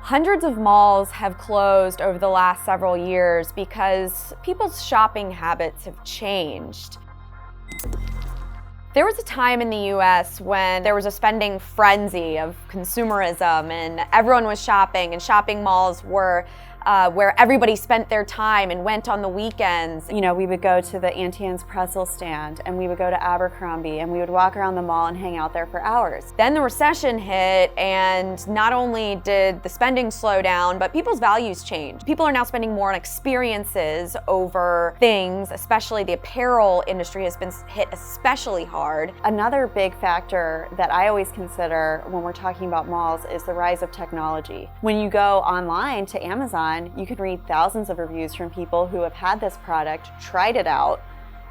Hundreds of malls have closed over the last several years because people's shopping habits have changed. There was a time in the US when there was a spending frenzy of consumerism and everyone was shopping, and shopping malls were where everybody spent their time and went on the weekends. You know, we would go to the Auntie Anne's pretzel stand, and we would go to Abercrombie, and we would walk around the mall and hang out there for hours. Then the recession hit, and not only did the spending slow down, but people's values changed. People are now spending more on experiences over things, especially the apparel industry has been hit especially hard. Another big factor that I always consider when we're talking about malls is the rise of technology. When you go online to Amazon, you can read thousands of reviews from people who have had this product, tried it out,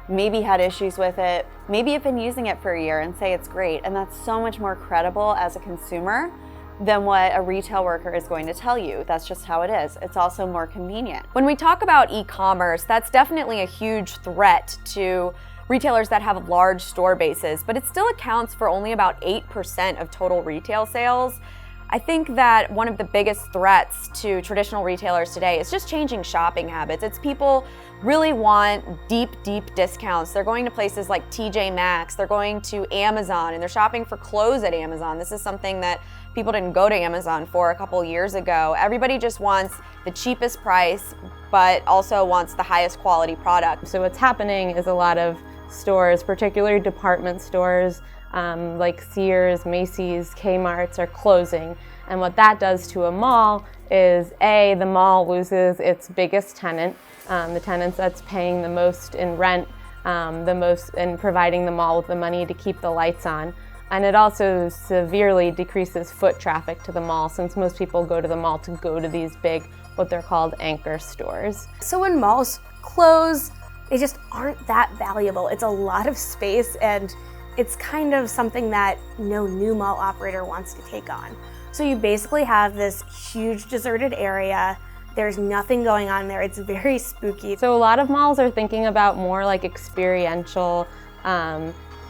maybe had issues with it, maybe have been using it for a year and say it's great. And that's so much more credible as a consumer than what a retail worker is going to tell you. That's just how it is. It's also more convenient. When we talk about e-commerce, that's definitely a huge threat to retailers that have large store bases, but it still accounts for only about 8% of total retail sales. I think that one of the biggest threats to traditional retailers today is just changing shopping habits. It's people really want deep discounts. They're going to places like TJ Maxx, they're going to Amazon, and they're shopping for clothes at Amazon. This is something that people didn't go to Amazon for a couple years ago. Everybody just wants the cheapest price, but also wants the highest quality product. So what's happening is a lot of stores, particularly department stores, like Sears, Macy's, Kmart's are closing. And what that does to a mall is the mall loses its biggest tenant, the tenants that's paying the most in rent, the most in providing the mall with the money to keep the lights on. And it also severely decreases foot traffic to the mall, since most people go to the mall to go to these big, what they're called anchor stores. So when malls close, they just aren't that valuable. It's a lot of space, and it's kind of something that no new mall operator wants to take on. So you basically have this huge deserted area. There's nothing going on there. It's very spooky. So a lot of malls are thinking about more like experiential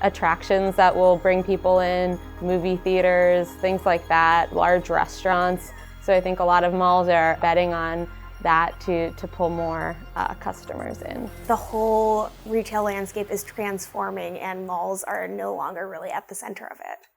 attractions that will bring people in, movie theaters, things like that, large restaurants. So I think a lot of malls are betting on that to pull more customers in. The whole retail landscape is transforming, and malls are no longer really at the center of it.